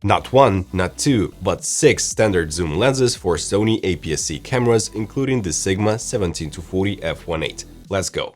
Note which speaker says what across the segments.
Speaker 1: Not one, not two, but 6 standard zoom lenses for Sony APS-C cameras, including the Sigma 17-40 f1.8. Let's go!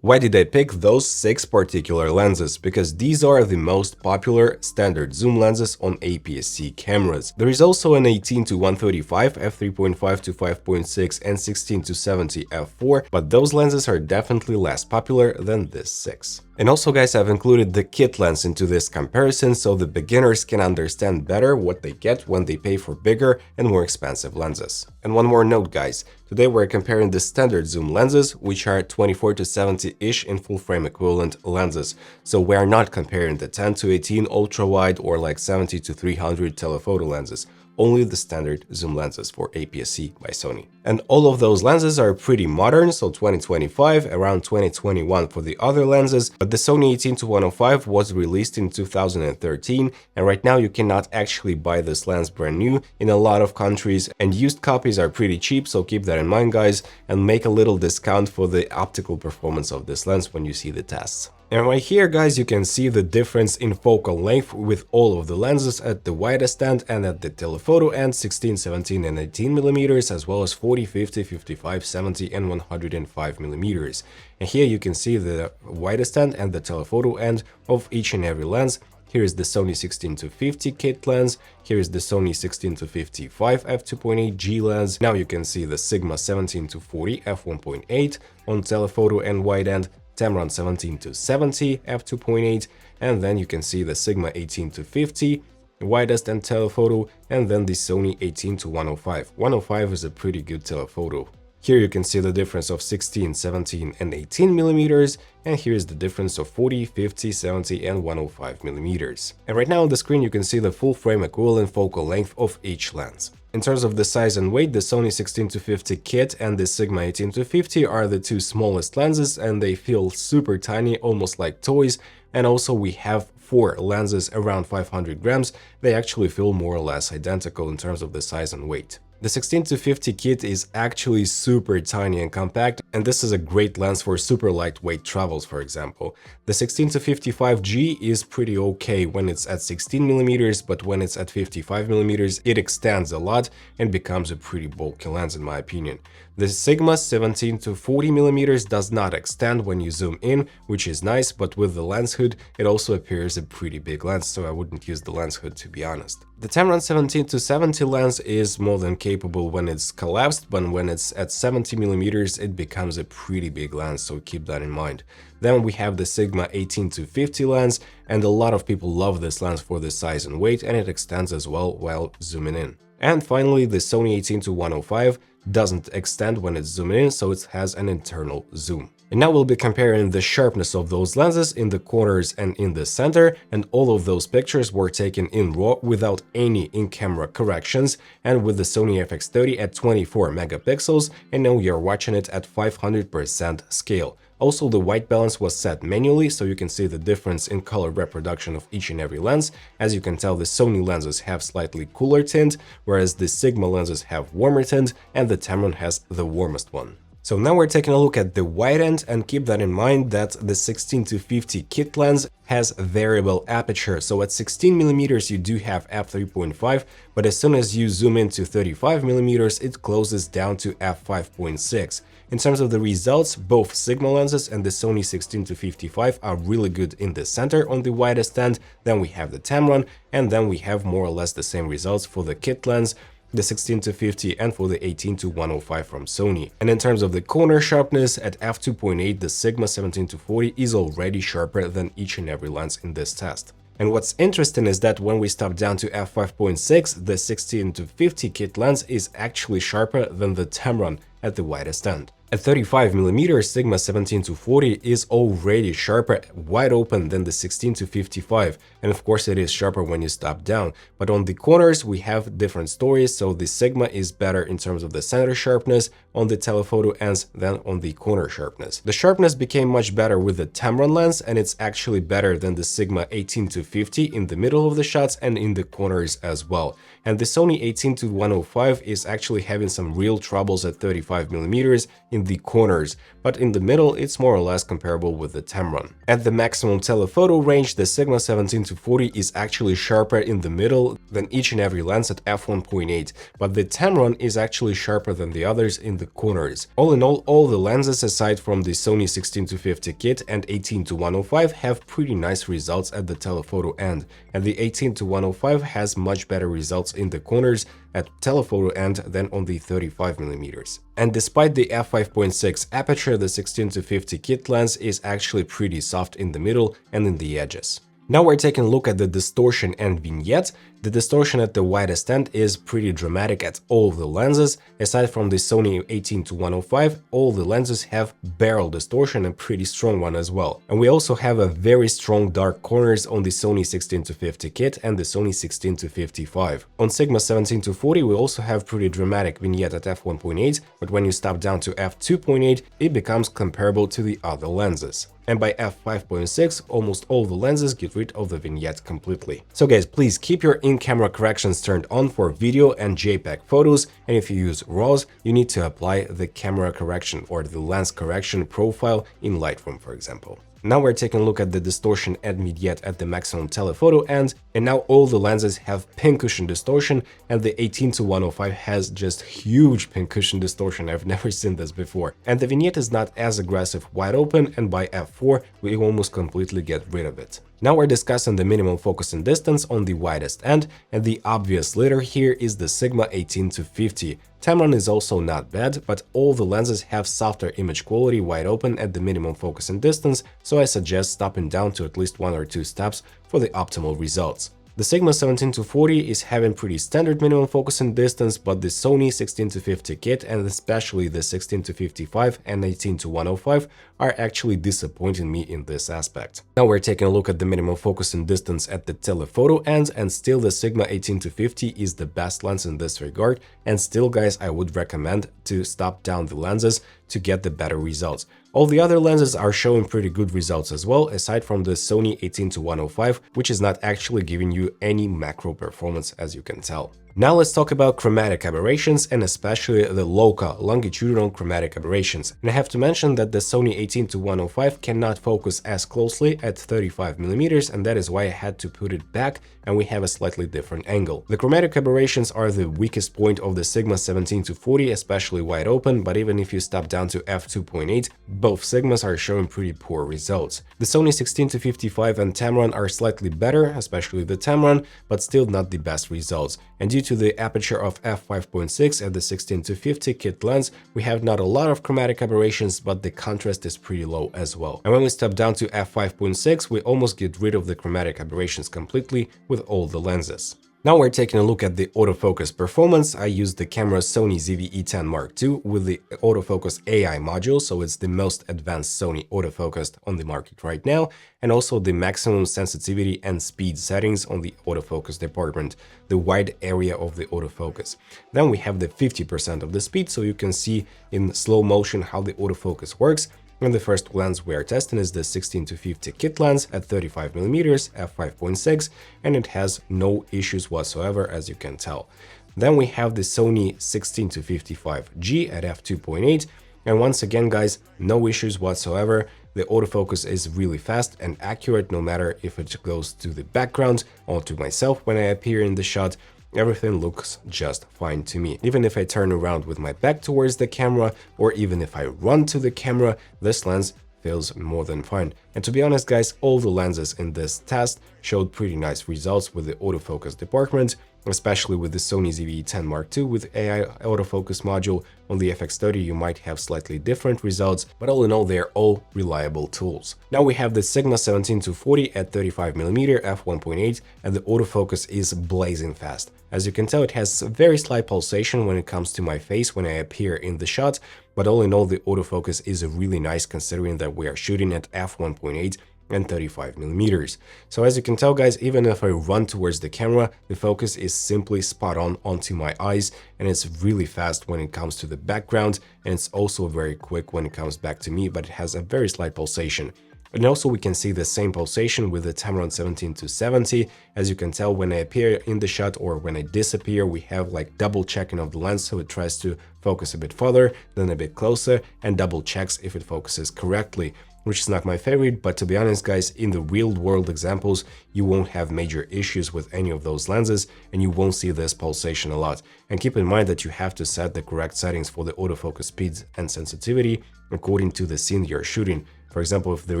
Speaker 1: Why did I pick those 6 particular lenses? Because these are the most popular standard zoom lenses on APS-C cameras. There is also an 18-135 f3.5 to 5.6 and 16-70 f4, but those lenses are definitely less popular than this 6. And also, guys, I've included the kit lens into this comparison so the beginners can understand better what they get when they pay for bigger and more expensive lenses. And one more note, guys, today we're comparing the standard zoom lenses, which are 24-70-ish in full-frame equivalent lenses. So we are not comparing the 10-18 ultra-wide or like 70-300 telephoto lenses. Only the standard zoom lenses for APS-C by Sony. And all of those lenses are pretty modern, so 2025, around 2021 for the other lenses, but the Sony 18-105 was released in 2013, and right now you cannot actually buy this lens brand new in a lot of countries, and used copies are pretty cheap, so keep that in mind, guys, and make a little discount for the optical performance of this lens when you see the tests. And right here, guys, you can see the difference in focal length with all of the lenses at the widest end and at the telephoto end, 16, 17, and 18 millimeters, as well as 40, 50, 55, 70, and 105 millimeters. And here you can see the widest end and the telephoto end of each and every lens. Here is the Sony 16-50 kit lens, here is the Sony 16-55 f2.8G lens. Now you can see the Sigma 17-40 f1.8 on telephoto and wide end, Tamron 17-70 f2.8, and then you can see the Sigma 18-50 widest and telephoto, and then the Sony 18-105. 105 is a pretty good telephoto. Here you can see the difference of 16, 17, and 18 millimeters, and here is the difference of 40, 50, 70, and 105 millimeters. And right now on the screen you can see the full frame equivalent focal length of each lens. In terms of the size and weight, the Sony 16-50 kit and the Sigma 18-50 are the two smallest lenses, and they feel super tiny, almost like toys. And also we have 4 lenses around 500 grams. They actually feel more or less identical in terms of the size and weight. The 16-50 kit is actually super tiny and compact, and this is a great lens for super lightweight travels, for example. The 16-55G is pretty okay when it's at 16mm, but when it's at 55mm, it extends a lot and becomes a pretty bulky lens in my opinion. The Sigma 17-40mm does not extend when you zoom in, which is nice, but with the lens hood, it also appears a pretty big lens, so I wouldn't use the lens hood to be honest. The Tamron 17-70 lens is more than capable when it's collapsed, but when it's at 70mm, it becomes a pretty big lens, so keep that in mind. Then we have the Sigma 18-50 lens, and a lot of people love this lens for the size and weight, and it extends as well while zooming in. And finally, the Sony 18-105 doesn't extend when it's zooming in, so it has an internal zoom. And now we'll be comparing the sharpness of those lenses in the corners and in the center, and all of those pictures were taken in RAW without any in-camera corrections, and with the Sony FX30 at 24 megapixels, and now you're watching it at 500% scale. Also, the white balance was set manually, so you can see the difference in color reproduction of each and every lens. As you can tell, the Sony lenses have slightly cooler tint, whereas the Sigma lenses have warmer tint, and the Tamron has the warmest one. So now we're taking a look at the wide end, and keep that in mind that the 16-50 kit lens has variable aperture. So at 16mm you do have f3.5, but as soon as you zoom into 35mm it closes down to f5.6. In terms of the results, both Sigma lenses and the Sony 16-55 are really good in the center on the widest end. Then we have the Tamron, and then we have more or less the same results for the kit lens, the 16-50, and for the 18-105 from Sony. And in terms of the corner sharpness, at f2.8 the Sigma 17-40 is already sharper than each and every lens in this test. And what's interesting is that when we stop down to f5.6, the 16-50 kit lens is actually sharper than the Tamron at the widest end. At 35mm, Sigma 17-40 is already sharper wide open than the 16-55, and of course it is sharper when you stop down. But on the corners we have different stories, so the Sigma is better in terms of the center sharpness, on the telephoto ends than on the corner sharpness. The sharpness became much better with the Tamron lens, and it's actually better than the Sigma 18-50 in the middle of the shots and in the corners as well. And the Sony 18-105 is actually having some real troubles at 35mm in the corners, but in the middle it's more or less comparable with the Tamron. At the maximum telephoto range, the Sigma 17-40 is actually sharper in the middle than each and every lens at f1.8, but the Tamron is actually sharper than the others in the corners. All in all the lenses aside from the Sony 16-50 kit and 18-105 have pretty nice results at the telephoto end, and the 18-105 has much better results in the corners at telephoto end than on the 35mm. And despite the f5.6 aperture, the 16-50 kit lens is actually pretty soft in the middle and in the edges. Now we're taking a look at the distortion and vignette. The distortion at the widest end is pretty dramatic at all of the lenses. Aside from the Sony 18-105, all the lenses have barrel distortion, a pretty strong one as well. And we also have a very strong dark corners on the Sony 16-50 kit and the Sony 16-55. On Sigma 17-40 we also have pretty dramatic vignette at f1.8, but when you stop down to f2.8 it becomes comparable to the other lenses. And by f5.6, almost all the lenses get rid of the vignette completely. So guys, please keep your in-camera corrections turned on for video and JPEG photos, and if you use RAWs, you need to apply the camera correction or the lens correction profile in Lightroom, for example. Now we're taking a look at the distortion and vignette at the maximum telephoto end, and now all the lenses have pincushion distortion, and the 18-105 has just huge pincushion distortion. I've never seen this before. And the vignette is not as aggressive wide open, and by f4 we almost completely get rid of it. Now we're discussing the minimum focusing distance on the widest end, and the obvious leader here is the Sigma 18-50. Tamron is also not bad, but all the lenses have softer image quality wide open at the minimum focusing distance, so I suggest stopping down to at least 1 or 2 steps for the optimal results. The Sigma 17-40 is having pretty standard minimum focusing distance, but the Sony 16-50 kit and especially the 16-55 and 18-105 are actually disappointing me in this aspect. Now we're taking a look at the minimum focusing distance at the telephoto end, and still the Sigma 18-50 is the best lens in this regard, and still guys, I would recommend to stop down the lenses to get the better results. All the other lenses are showing pretty good results as well, aside from the Sony 18-105, which is not actually giving you any macro performance, as you can tell. Now let's talk about chromatic aberrations, and especially the LOCA, longitudinal chromatic aberrations. And I have to mention that the Sony 18-105 cannot focus as closely at 35mm, and that is why I had to put it back and we have a slightly different angle. The chromatic aberrations are the weakest point of the Sigma 17-40, especially wide open, but even if you stop down to f2.8, both Sigmas are showing pretty poor results. The Sony 16-55 and Tamron are slightly better, especially the Tamron, but still not the best results. And due to the aperture of f5.6 at the 16-50 kit lens, we have not a lot of chromatic aberrations, but the contrast is pretty low as well. And when we step down to f5.6, we almost get rid of the chromatic aberrations completely with all the lenses. Now we're taking a look at the autofocus performance. I used the camera Sony ZV-e10 Mark II with the autofocus AI module, so it's the most advanced Sony autofocus on the market right now, and also the maximum sensitivity and speed settings on the autofocus department, the wide area of the autofocus. Then we have the 50% of the speed, so you can see in slow motion how the autofocus works. And the first lens we are testing is the 16-50 kit lens at 35mm, f5.6, and it has no issues whatsoever, as you can tell. Then we have the Sony 16-55G at f2.8, and once again guys, no issues whatsoever. The autofocus is really fast and accurate, no matter if it goes to the background or to myself when I appear in the shot. Everything looks just fine to me. Even if I turn around with my back towards the camera, or even if I run to the camera, this lens feels more than fine. And to be honest guys, all the lenses in this test showed pretty nice results with the autofocus department, especially with the Sony ZV-e10 Mark II with AI autofocus module. On the FX30 you might have slightly different results, but all in all they're all reliable tools. Now we have the Sigma 17-40 at 35mm f1.8, and the autofocus is blazing fast. As you can tell, it has a very slight pulsation when it comes to my face when I appear in the shot, but all in all the autofocus is really nice considering that we are shooting at f1.8 and 35mm. So as you can tell guys, even if I run towards the camera, the focus is simply spot on onto my eyes, and it's really fast when it comes to the background, and it's also very quick when it comes back to me, but it has a very slight pulsation. And also we can see the same pulsation with the Tamron 17-70. As you can tell, when I appear in the shot or when I disappear, we have like double checking of the lens, so it tries to focus a bit further, then a bit closer, and double checks if it focuses correctly, which is not my favorite. But to be honest guys, in the real world examples, you won't have major issues with any of those lenses, and you won't see this pulsation a lot. And keep in mind that you have to set the correct settings for the autofocus speed and sensitivity according to the scene you're shooting. For example, if there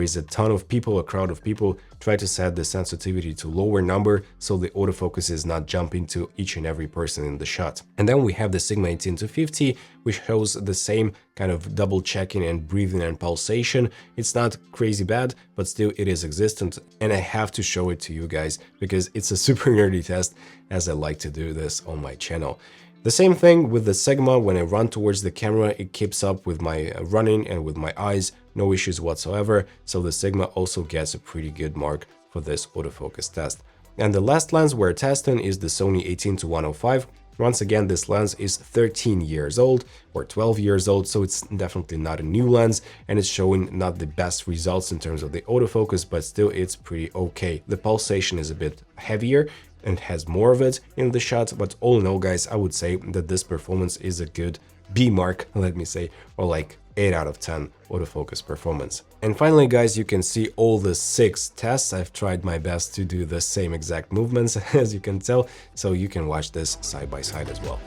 Speaker 1: is a ton of people, a crowd of people, try to set the sensitivity to lower number so the autofocus is not jumping to each and every person in the shot. And then we have the Sigma 18-50, which shows the same kind of double checking and breathing and pulsation. It's not crazy bad, but still it is existent, and I have to show it to you guys because it's a super nerdy test, as I like to do this on my channel. The same thing with the Sigma. When I run towards the camera, it keeps up with my running and with my eyes, no issues whatsoever, so the Sigma also gets a pretty good mark for this autofocus test. And the last lens we're testing is the Sony 18-105. Once again, this lens is 13 years old or 12 years old, so it's definitely not a new lens, and it's showing not the best results in terms of the autofocus, but still it's pretty okay. The pulsation is a bit heavier and has more of it in the shot, but all in all guys, I would say that this performance is a good B mark, let me say, or like 8 out of 10 autofocus performance. And finally guys, you can see all the 6 tests. I've tried my best to do the same exact movements as you can tell, so you can watch this side by side as well.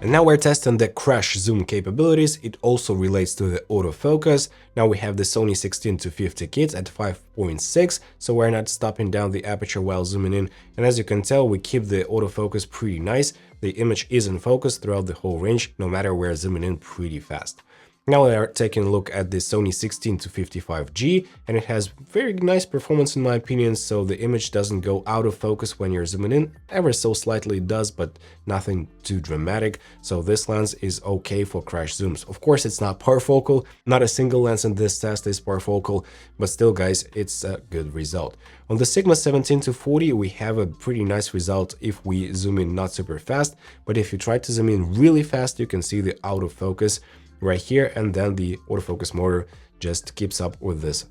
Speaker 1: And now we're testing the crash zoom capabilities. It also relates to the autofocus. Now we have the Sony 16-50 kit at 5.6, so we're not stopping down the aperture while zooming in. And as you can tell, we keep the autofocus pretty nice. The image is in focus throughout the whole range, no matter we're zooming in pretty fast. Now we are taking a look at the Sony 16-55G, and it has very nice performance in my opinion, so the image doesn't go out of focus when you're zooming in. Ever so slightly it does, but nothing too dramatic, so this lens is okay for crash zooms. Of course, it's not parfocal, not a single lens in this test is parfocal, but still guys, it's a good result. On the Sigma 17-40, we have a pretty nice result if we zoom in not super fast, but if you try to zoom in really fast, you can see the out of focus right here, and then the autofocus motor just keeps up with this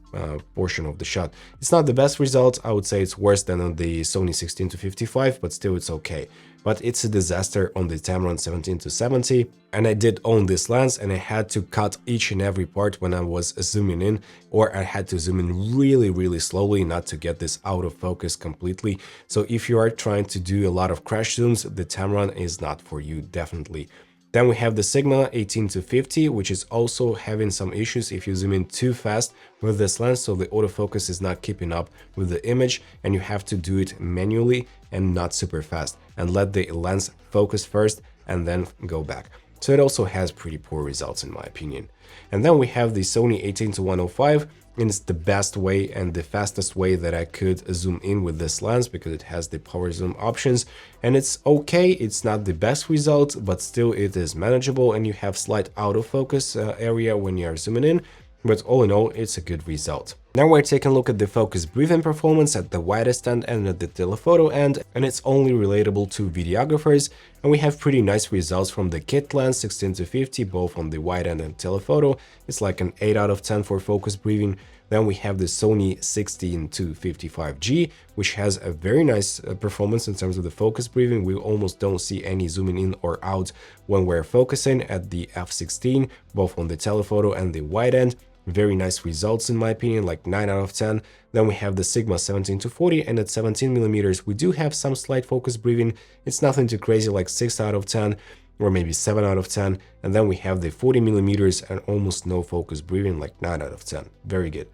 Speaker 1: portion of the shot. It's not the best result, I would say it's worse than on the Sony 16-55, but still it's okay. But it's a disaster on the Tamron 17-70, and I did own this lens, and I had to cut each and every part when I was zooming in, or I had to zoom in really slowly not to get this out of focus completely. So if you are trying to do a lot of crash zooms, the Tamron is not for you, definitely. Then we have the Sigma 18-50, which is also having some issues if you zoom in too fast with this lens, so the autofocus is not keeping up with the image, and you have to do it manually and not super fast, and let the lens focus first and then go back. So it also has pretty poor results in my opinion. And then we have the Sony 18-105, and it's the best way and the fastest way that I could zoom in with this lens because it has the power zoom options, and it's okay. It's not the best result, but still it is manageable, and you have slight out of focus area when you are zooming in, but all in all, it's a good result. Now we're taking a look at the focus breathing performance at the widest end and at the telephoto end, and it's only relatable to videographers, and we have pretty nice results from the Kit lens 16-50, both on the wide end and telephoto. It's like an 8 out of 10 for focus breathing. Then we have the Sony 16-55G, which has a very nice performance in terms of the focus breathing. We almost don't see any zooming in or out when we're focusing at the f16, both on the telephoto and the wide end. Very nice results in my opinion, like 9 out of 10. Then we have the Sigma 17-40, and at 17mm we do have some slight focus breathing. It's nothing too crazy, like 6 out of 10 or maybe 7 out of 10. And then we have the 40mm and almost no focus breathing, like 9 out of 10. Very good.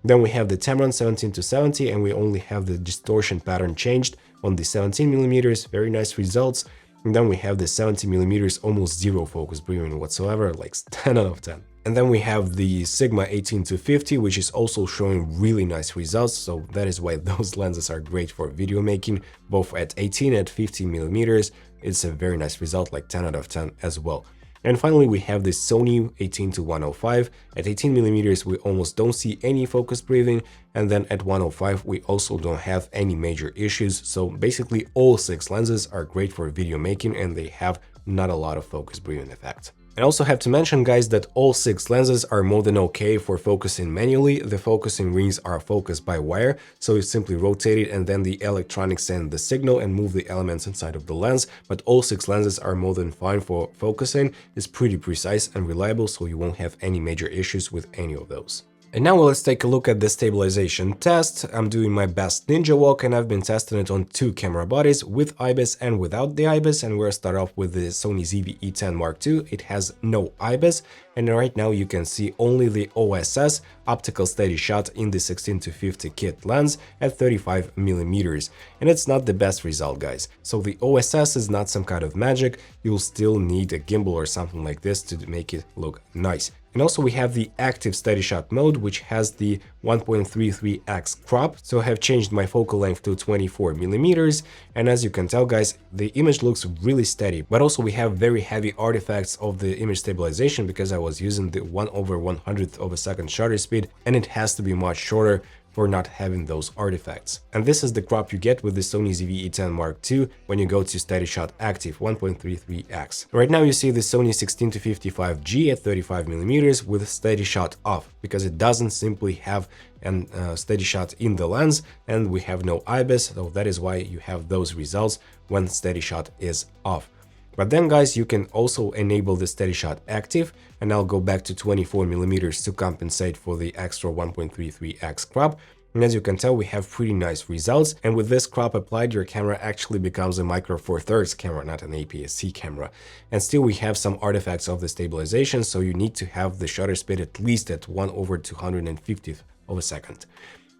Speaker 1: Then we have the Tamron 17-70, and we only have the distortion pattern changed on the 17mm. Very nice results. And then we have the 70mm, almost zero focus breathing whatsoever, like 10 out of 10. And then we have the Sigma 18-50, which is also showing really nice results, so that is why those lenses are great for video making, both at 18 and 50mm. It's a very nice result, like 10 out of 10 as well. And finally, we have the Sony 18-105. At 18mm, we almost don't see any focus breathing, and then at 105, we also don't have any major issues. So basically, all 6 lenses are great for video making, and they have not a lot of focus breathing effect. I also have to mention, guys, that all 6 lenses are more than okay for focusing manually. The focusing rings are focused by wire, so you simply rotate it and then the electronics send the signal and move the elements inside of the lens. But all 6 lenses are more than fine for focusing. It's pretty precise and reliable, so you won't have any major issues with any of those. And now let's take a look at the stabilization test. I'm doing my best ninja walk, and I've been testing it on 2 camera bodies, with IBIS and without the IBIS, and we'll start off with the Sony ZV-e10 Mark II. It has no IBIS, and right now you can see only the OSS, optical steady shot, in the 16-50 kit lens at 35mm. And it's not the best result, guys. So the OSS is not some kind of magic. You'll still need a gimbal or something like this to make it look nice. And also we have the active steady shot mode, which has the 1.33x crop. So I have changed my focal length to 24mm, and as you can tell, guys, the image looks really steady. But also we have very heavy artifacts of the image stabilization, because I was using the 1/100th of a second shutter speed, and it has to be much shorter for not having those artifacts. And this is the crop you get with the Sony ZV-e10 Mark II when you go to steady shot active 1.33x. Right now you see the Sony 16-55G at 35mm with steady shot off, because it doesn't simply have a steady shot in the lens, and we have no IBIS, so that is why you have those results when steady shot is off. But then, guys, you can also enable the steady shot active, and I'll go back to 24mm to compensate for the extra 1.33x crop. And as you can tell, we have pretty nice results, and with this crop applied, your camera actually becomes a micro four thirds camera, not an APS-C camera. And still we have some artifacts of the stabilization, so you need to have the shutter speed at least at 1/250th of a second.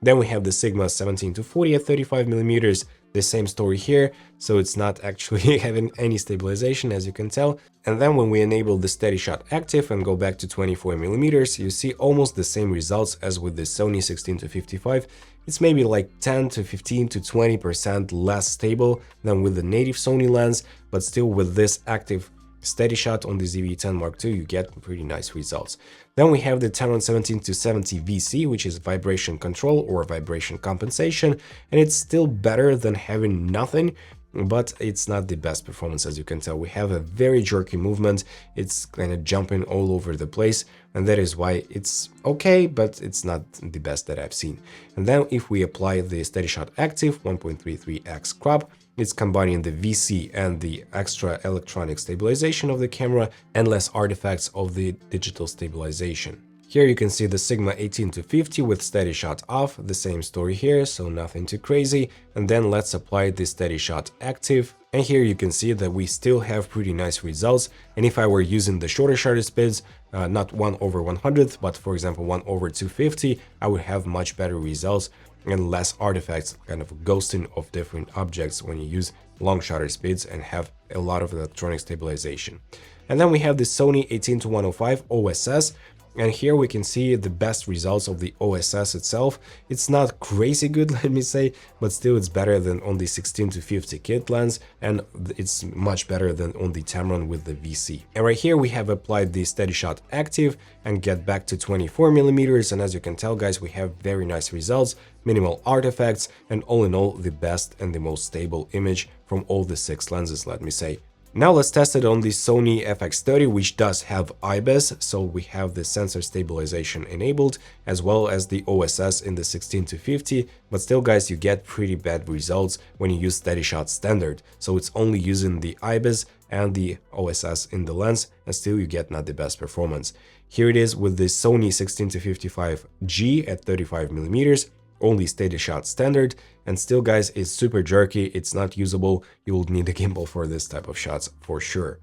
Speaker 1: Then we have the Sigma 17-40 at 35mm, the same story here, so it's not actually having any stabilization, as you can tell. And then when we enable the steady shot active and go back to 24mm, you see almost the same results as with the Sony 16-55. It's maybe like 10 to 15 to 20% less stable than with the native Sony lens, but still with this active steady shot on the ZV-e10 Mark II, you get pretty nice results. Then we have the Tamron 17-70 VC, which is vibration control or vibration compensation, and it's still better than having nothing, but it's not the best performance. As you can tell, we have a very jerky movement. It's kind of jumping all over the place, and that is why it's okay, but it's not the best that I've seen. And then if we apply the steady shot active 1.33x crop, it's combining the VC and the extra electronic stabilization of the camera and less artifacts of the digital stabilization. Here you can see the Sigma 18-50 with steady shot off, the same story here, so nothing too crazy. And then let's apply the steady shot active. And here you can see that we still have pretty nice results. And if I were using the shorter shutter speeds, not 1/100th, but for example 1/250, I would have much better results and less artifacts, kind of ghosting of different objects when you use long shutter speeds and have a lot of electronic stabilization. And then we have the Sony 18-105 OSS. And here we can see the best results of the OSS itself. It's not crazy good, let me say, but still it's better than on the 16-50 kit lens, and it's much better than on the Tamron with the VC. And right here we have applied the steady shot active and get back to 24mm, and as you can tell, guys, we have very nice results, minimal artifacts, and all in all the best and the most stable image from all the 6 lenses, let me say. Now let's test it on the Sony FX30, which does have IBIS, so we have the sensor stabilization enabled, as well as the OSS in the 16-50, but still, guys, you get pretty bad results when you use steady shot standard, so it's only using the IBIS and the OSS in the lens, and still you get not the best performance. Here it is with the Sony 16-55G at 35mm, only steady shot standard, and still, guys, it's super jerky, it's not usable. You will need a gimbal for this type of shots for sure.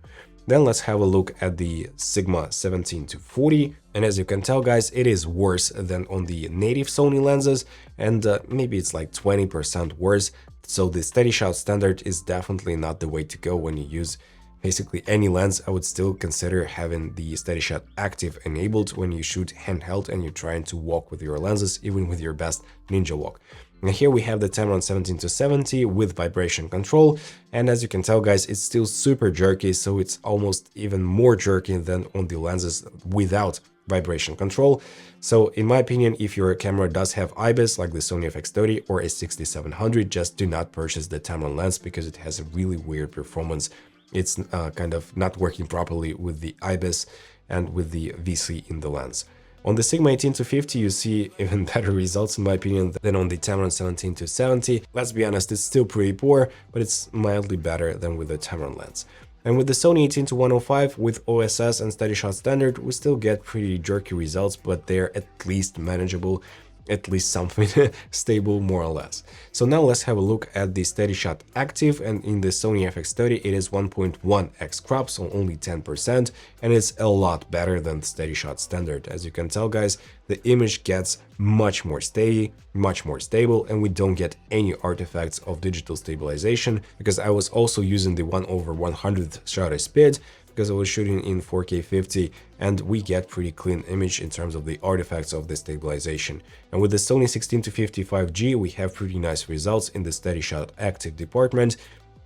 Speaker 1: Then let's have a look at the Sigma 17-40, and as you can tell, guys, it is worse than on the native Sony lenses, and maybe it's like 20% worse, So the steady shot standard is definitely not the way to go when you use basically any lens. I would still consider having the steady shot active enabled when you shoot handheld and you're trying to walk with your lenses, even with your best ninja walk. And here we have the Tamron 17-70 with vibration control, and as you can tell guys, it's still super jerky, so it's almost even more jerky than on the lenses without vibration control. So in my opinion, if your camera does have IBIS like the Sony FX30 or a 6700, just do not purchase the Tamron lens because it has a really weird performance. It's kind of not working properly with the IBIS and with the VC in the lens. On the Sigma 18-50, you see even better results in my opinion than on the Tamron 17-70. Let's be honest, it's still pretty poor, but it's mildly better than with the Tamron lens. And with the Sony 18-105 with OSS and steady shot standard, we still get pretty jerky results, but they're at least manageable, at least something stable more or less. So now let's have a look at the steady shot active, and in the Sony FX30 it is 1.1x crop, so only 10%, and it's a lot better than the steady shot standard. As you can tell guys, the image gets much more steady, much more stable, and we don't get any artifacts of digital stabilization, because I was also using the 1/100th shutter speed because I was shooting in 4K 50, and we get pretty clean image in terms of the artifacts of the stabilization. And with the Sony 16-55G, we have pretty nice results in the steady shot active department.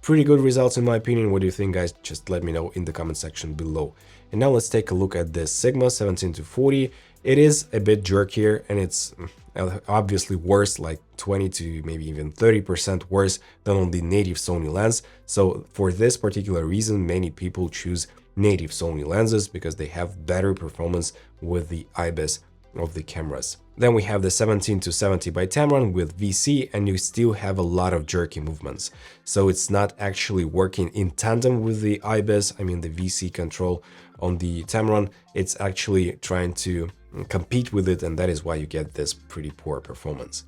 Speaker 1: Pretty good results in my opinion. What do you think guys? Just let me know in the comment section below. And now let's take a look at the Sigma 17-40. It is a bit jerkier, and it's obviously worse, like 20 to maybe even 30% worse than on the native Sony lens. So for this particular reason, many people choose native Sony lenses because they have better performance with the IBIS of the cameras. Then we have the 17-70 by Tamron with VC, and you still have a lot of jerky movements. So it's not actually working in tandem with the IBIS, I mean the VC control on the Tamron. It's actually trying to compete with it, and that is why you get this pretty poor performance.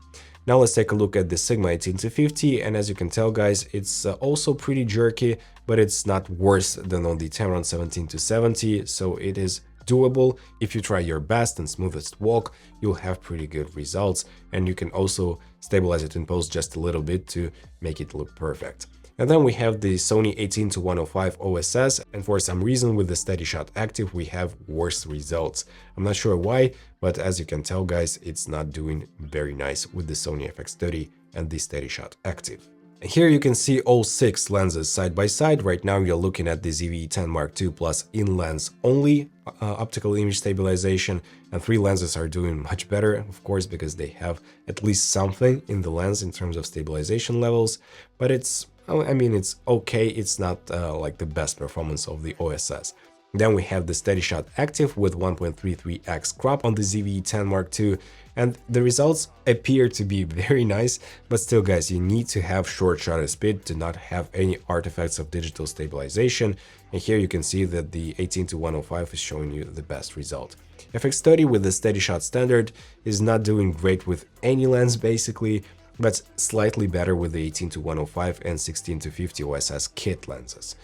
Speaker 1: Now let's take a look at the Sigma 18-50, and as you can tell guys, it's also pretty jerky, but it's not worse than on the Tamron 17-70, so it is doable. If you try your best and smoothest walk, you'll have pretty good results, and you can also stabilize it in post just a little bit to make it look perfect. And then we have the Sony 18-105 OSS, and for some reason with the steady shot active we have worse results. I'm not sure why, but as you can tell guys, it's not doing very nice with the Sony FX30 and the steady shot active. Here you can see all 6 lenses side by side. Right now you're looking at the ZV-e10 Mark II Plus in lens only optical image stabilization, and 3 lenses are doing much better, of course, because they have at least something in the lens in terms of stabilization levels, but it's, I mean, it's okay, it's not like the best performance of the OSS. Then we have the steady shot active with 1.33x crop on the ZV-e10 Mark II, and the results appear to be very nice, but still guys, you need to have short shutter speed to not have any artifacts of digital stabilization, and here you can see that the 18-105 is showing you the best result. FX30 with the steady shot standard is not doing great with any lens basically, but slightly better with the 18-105 and 16-50 OSS kit lenses.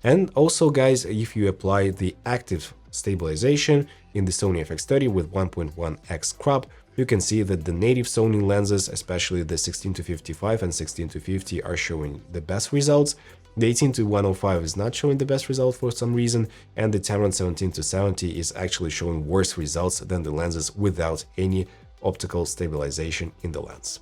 Speaker 1: And also guys, if you apply the active stabilization in the Sony FX30 with 1.1x crop, you can see that the native Sony lenses, especially the 16-55 and 16-50, are showing the best results. The 18-105 is not showing the best result for some reason, and the Tamron 17-70 is actually showing worse results than the lenses without any optical stabilization in the lens.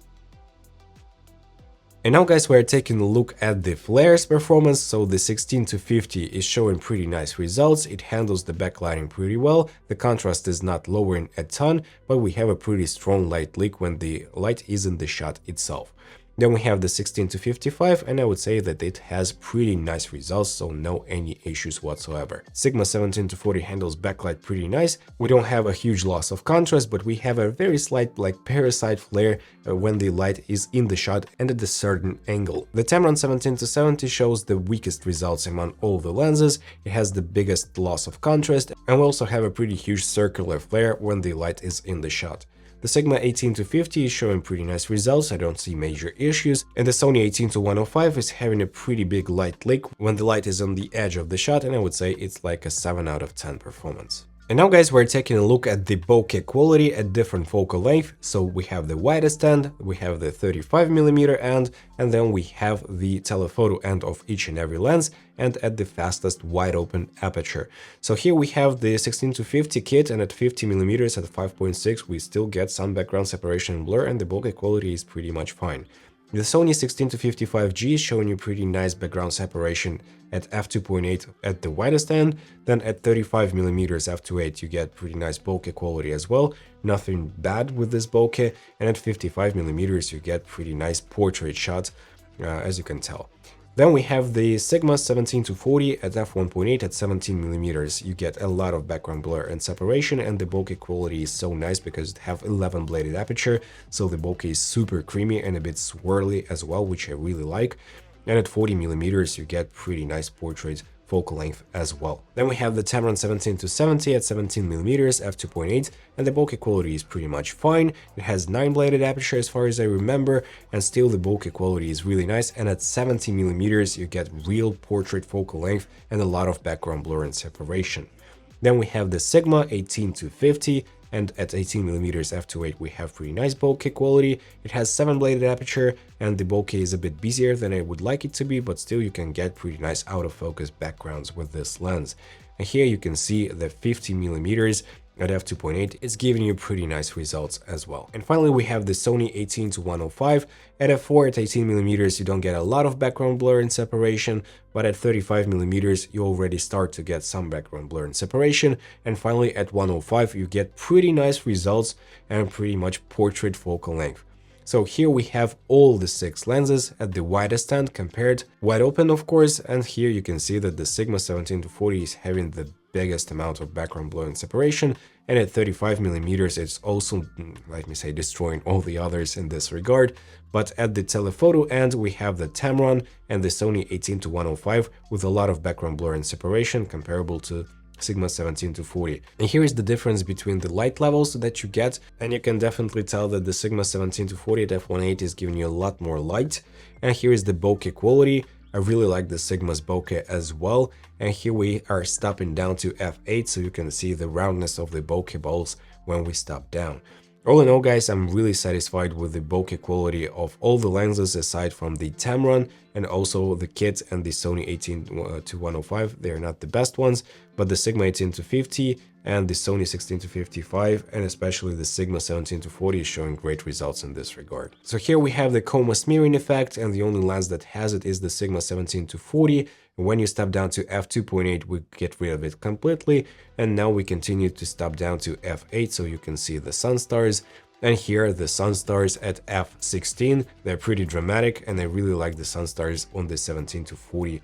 Speaker 1: And now guys, we're taking a look at the flares performance. So the 16-50 is showing pretty nice results. It handles the backlighting pretty well. The contrast is not lowering a ton, but we have a pretty strong light leak when the light is in the shot itself. Then we have the 16-55, and I would say that it has pretty nice results, so no any issues whatsoever. Sigma 17-40 handles backlight pretty nice. We don't have a huge loss of contrast, but we have a very slight like parasite flare when the light is in the shot and at a certain angle. The Tamron 17-70 shows the weakest results among all the lenses. It has the biggest loss of contrast, and we also have a pretty huge circular flare when the light is in the shot. The Sigma 18-50 is showing pretty nice results, I don't see major issues, and the Sony 18-105 is having a pretty big light leak when the light is on the edge of the shot, and I would say it's like a 7 out of 10 performance. And now guys, we're taking a look at the bokeh quality at different focal length. So we have the widest end, we have the 35mm end, and then we have the telephoto end of each and every lens, and at the fastest wide open aperture. So here we have the 16-50 kit, and at 50mm at 5.6 we still get some background separation and blur, and the bokeh quality is pretty much fine. The Sony 16-55G is showing you pretty nice background separation at f2.8 at the widest end, then at 35mm f2.8 you get pretty nice bokeh quality as well, nothing bad with this bokeh, and at 55mm you get pretty nice portrait shot, as you can tell. Then we have the Sigma 17-40 at f1.8 at 17mm. You get a lot of background blur and separation, and the bokeh quality is so nice because it have 11 bladed aperture, so the bokeh is super creamy and a bit swirly as well, which I really like. And at 40mm you get pretty nice portrait focal length as well. Then we have the Tamron 17-70 at 17mm f2.8, and the bokeh quality is pretty much fine. It has 9 bladed aperture as far as I remember, and still the bokeh quality is really nice, and at 70mm you get real portrait focal length and a lot of background blur and separation. Then we have the Sigma 18-50, and at 18mm f2.8 we have pretty nice bokeh quality. It has 7 bladed aperture, and the bokeh is a bit busier than I would like it to be, but still you can get pretty nice autofocus backgrounds with this lens. And here you can see the 50mm at f2.8 is giving you pretty nice results as well. And finally we have the Sony 18-105. At f4 at 18mm you don't get a lot of background blur and separation, but at 35mm you already start to get some background blur and separation, and finally at 105 you get pretty nice results and pretty much portrait focal length. So here we have all the 6 lenses at the widest end compared, wide open of course, and here you can see that the Sigma 17-40 is having the biggest amount of background blur and separation, and at 35mm it's also, let me say, destroying all the others in this regard. But at the telephoto end we have the Tamron and the Sony 18-105 with a lot of background blur and separation comparable to Sigma 17-40. And here is the difference between the light levels that you get, and you can definitely tell that the Sigma 17-40 at f1.8 is giving you a lot more light. And here is the bokeh quality. I really like the Sigma's bokeh as well, and here we are stopping down to f8, so you can see the roundness of the bokeh balls when we stop down. All in all guys, I'm really satisfied with the bokeh quality of all the lenses aside from the Tamron and also the Kit and the Sony 18-105. They are not the best ones, but the Sigma 18-50 and the Sony 16-55 and especially the Sigma 17-40 is showing great results in this regard. So here we have the coma smearing effect, and the only lens that has it is the Sigma 17-40. When you step down to f2.8 we get rid of it completely, and now we continue to step down to f8 so you can see the sun stars. And here the sun stars at f16, they're pretty dramatic, and I really like the sun stars on the 17-40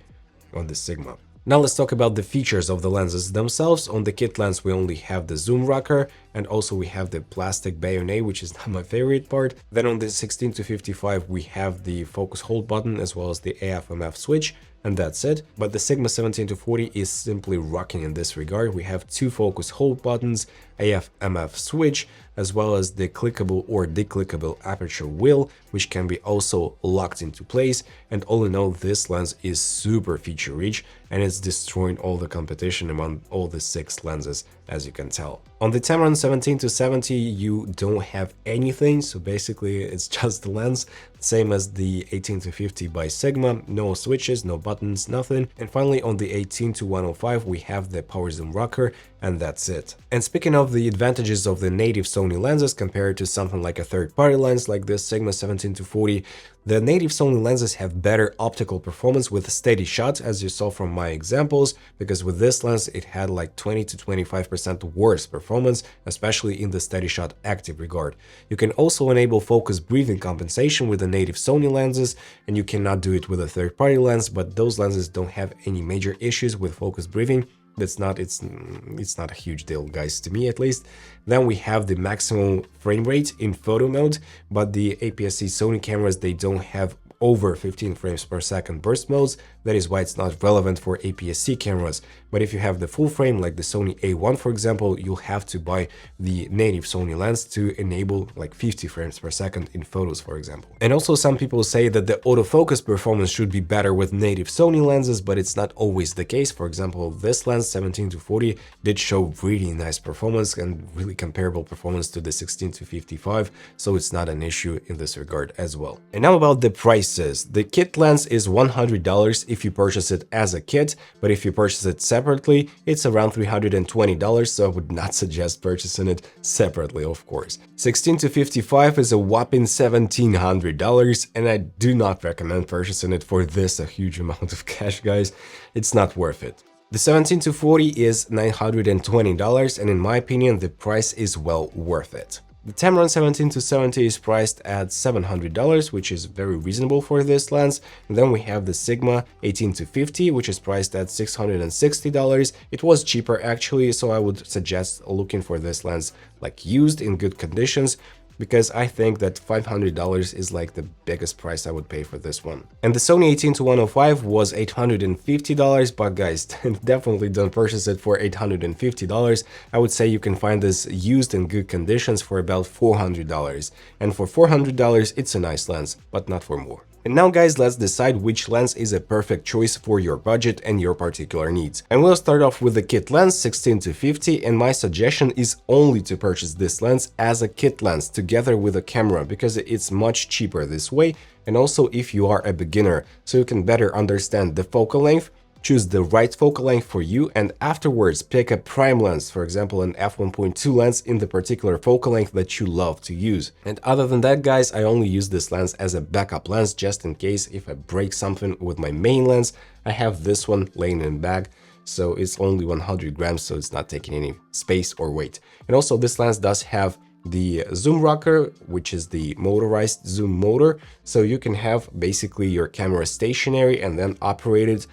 Speaker 1: on the Sigma. Now let's talk about the features of the lenses themselves. On the Kit lens we only have the zoom rocker, and also we have the plastic bayonet, which is not my favorite part. Then on the 16-55 we have the focus hold button as well as the AF/MF switch, and that's it. But the Sigma 17-40 is simply rocking in this regard. We have 2 focus hold buttons, AF/MF switch, as well as the clickable or declickable aperture wheel, which can be also locked into place. And all in all, this lens is super feature rich, and it's destroying all the competition among all the 6 lenses, as you can tell. On the Tamron 17-70 you don't have anything, so basically it's just the lens, same as the 18-50 by Sigma, no switches, no buttons, nothing. And finally on the 18-105 we have the power zoom rocker, and that's it. And speaking of the advantages of the native Sony lenses compared to something like a third-party lens like this Sigma 17-40, the native Sony lenses have better optical performance with steady shots, as you saw from my examples, because with this lens it had like 20-25% worse performance, especially in the steady shot active regard. You can also enable focus breathing compensation with the native Sony lenses, and you cannot do it with a third-party lens, but those lenses don't have any major issues with focus breathing. It's not a huge deal, guys, to me at least. Then we have the maximum frame rate in photo mode, but the APS-C Sony cameras, they don't have over 15 frames per second burst modes. That is why it's not relevant for APS-C cameras. But if you have the full frame, like the Sony A1 for example, you'll have to buy the native Sony lens to enable like 50 frames per second in photos, for example. And also some people say that the autofocus performance should be better with native Sony lenses, but it's not always the case. For example, this lens 17-40 did show really nice performance and really comparable performance to the 16-55, so it's not an issue in this regard as well. And now about the prices. The kit lens is $100 if you purchase it as a kit, but if you purchase it separately, it's around $320, so I would not suggest purchasing it separately, of course. 16-55 is a whopping $1,700, and I do not recommend purchasing it for this a huge amount of cash, guys. It's not worth it. The 17-40 is $920, and in my opinion, the price is well worth it. The Tamron 17-70 is priced at $700, which is very reasonable for this lens. And then we have the Sigma 18-50, which is priced at $660. It was cheaper actually, so I would suggest looking for this lens like used in good conditions, because I think that $500 is like the biggest price I would pay for this one. And the Sony 18-105 was $850, but guys, definitely don't purchase it for $850. I would say you can find this used in good conditions for about $400. And for $400, it's a nice lens, but not for more. And now guys, let's decide which lens is a perfect choice for your budget and your particular needs. And we'll start off with the kit lens 16-50, and my suggestion is only to purchase this lens as a kit lens together with a camera, because it's much cheaper this way. And also if you are a beginner, so you can better understand the focal length, choose the right focal length for you, and afterwards pick a prime lens, for example an f1.2 lens in the particular focal length that you love to use. And other than that guys, I only use this lens as a backup lens just in case if I break something with my main lens. I have this one laying in bag, so it's only 100 grams, so it's not taking any space or weight. And also this lens does have the zoom rocker, which is the motorized zoom motor, so you can have basically your camera stationary and then operate it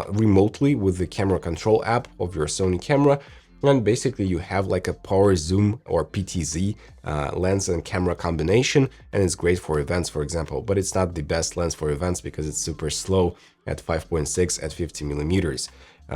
Speaker 1: remotely with the camera control app of your Sony camera. And basically you have like a power zoom or PTZ lens and camera combination, and it's great for events, for example, but it's not the best lens for events because it's super slow at 5.6 at 50 millimeters.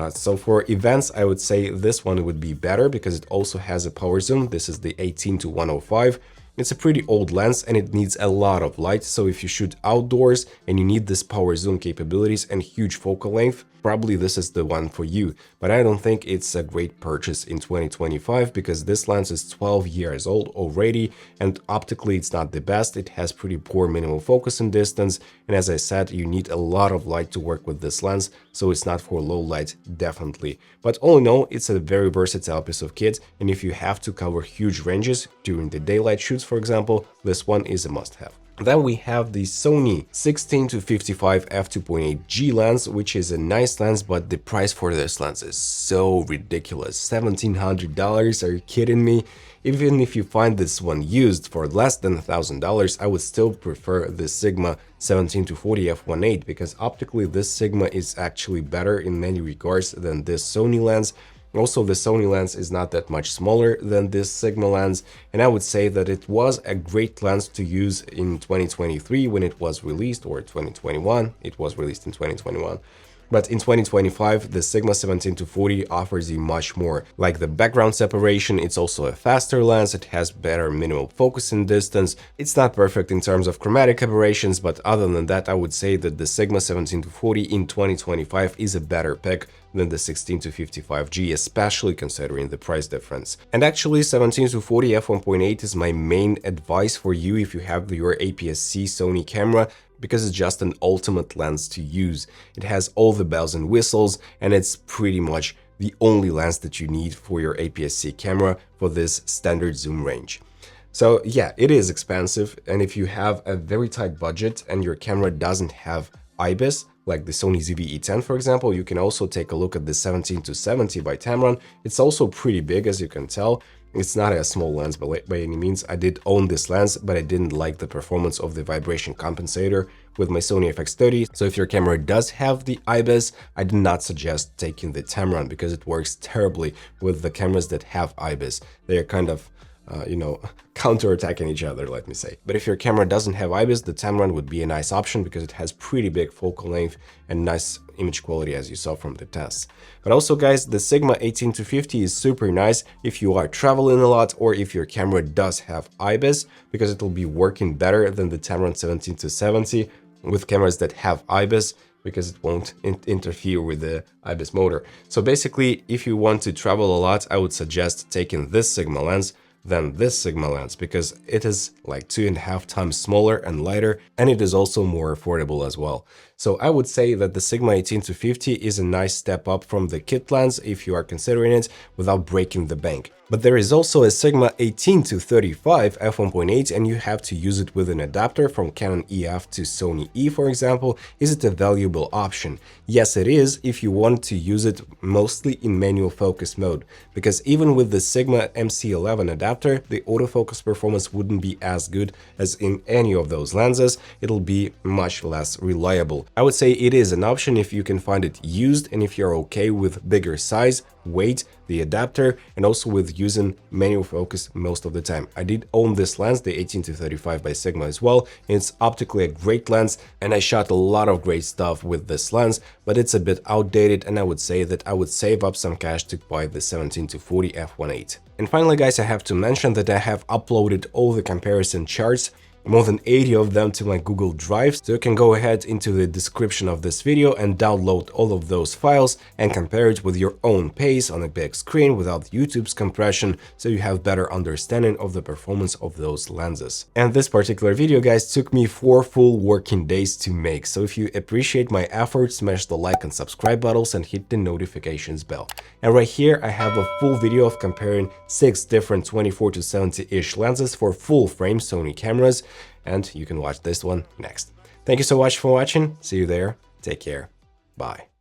Speaker 1: So for events, I would say this one would be better because it also has a power zoom. This is the 18-105. It's a pretty old lens and it needs a lot of light, so if you shoot outdoors and you need this power zoom capabilities and huge focal length, probably this is the one for you. But I don't think it's a great purchase in 2025 because this lens is 12 years old already, and optically it's not the best. It has pretty poor minimal focus and distance, and as I said, you need a lot of light to work with this lens, so it's not for low light, definitely. But all in all, it's a very versatile piece of kit, and if you have to cover huge ranges during the daylight shoots, for example, this one is a must-have. Then we have the Sony 16-55 f2.8G lens, which is a nice lens, but the price for this lens is so ridiculous. $1,700, are you kidding me? Even if you find this one used for less than $1,000, I would still prefer the Sigma 17-40 f1.8 because optically this Sigma is actually better in many regards than this Sony lens. Also, the Sony lens is not that much smaller than this Sigma lens, and I would say that it was a great lens to use in 2023 when it was released, or 2021, it was released in 2021. But in 2025, the Sigma 17-40 offers you much more, like the background separation. It's also a faster lens, it has better minimal focus and distance. It's not perfect in terms of chromatic aberrations, but other than that, I would say that the Sigma 17-40 in 2025 is a better pick than the 16-55G, especially considering the price difference. And actually, 17-40 f1.8 is my main advice for you if you have your APS-C Sony camera, because it's just an ultimate lens to use. It has all the bells and whistles, and it's pretty much the only lens that you need for your APS-C camera for this standard zoom range. So yeah, it is expensive, and if you have a very tight budget and your camera doesn't have IBIS, like the Sony ZV-e10 for example, you can also take a look at the 17-70 by Tamron. It's also pretty big, as you can tell. It's not a small lens by any means. I did own this lens, but I didn't like the performance of the vibration compensator with my Sony FX30. So if your camera does have the IBIS, I do not suggest taking the Tamron because it works terribly with the cameras that have IBIS. They're kind of counterattacking each other, let me say. But if your camera doesn't have IBIS, the Tamron would be a nice option because it has pretty big focal length and nice image quality, as you saw from the tests. But also, guys, the Sigma 18-50 is super nice if you are traveling a lot or if your camera does have IBIS, because it will be working better than the Tamron 17-70 with cameras that have IBIS, because it won't interfere with the IBIS motor. So basically, if you want to travel a lot, I would suggest taking this Sigma lens than this Sigma lens, because it is like 2.5 times smaller and lighter, and it is also more affordable as well. So I would say that the Sigma 18-50 is a nice step up from the Kit lens if you are considering it without breaking the bank. But there is also a Sigma 18-35 f1.8, and you have to use it with an adapter from Canon EF to Sony E, for example. Is it a valuable option? Yes, it is if you want to use it mostly in manual focus mode, because even with the Sigma MC11 adapter, the autofocus performance wouldn't be as good as in any of those lenses. It'll be much less reliable. I would say it is an option if you can find it used and if you're okay with bigger size, weight, the adapter, and also with using manual focus most of the time. I did own this lens, the 18-35 by Sigma as well. It's optically a great lens, and I shot a lot of great stuff with this lens, but it's a bit outdated, and I would say that I would save up some cash to buy the 17-40 f1.8. And finally, guys, I have to mention that I have uploaded all the comparison charts, more than 80 of them, to my Google Drive, so you can go ahead into the description of this video and download all of those files and compare it with your own pace on a big screen without YouTube's compression, so you have better understanding of the performance of those lenses. And this particular video, guys, took me 4 full working days to make, so if you appreciate my efforts, smash the like and subscribe buttons and hit the notifications bell. And right here I have a full video of comparing 6 different 24-70-ish lenses for full frame Sony cameras, and you can watch this one next. Thank you so much for watching. See you there. Take care. Bye.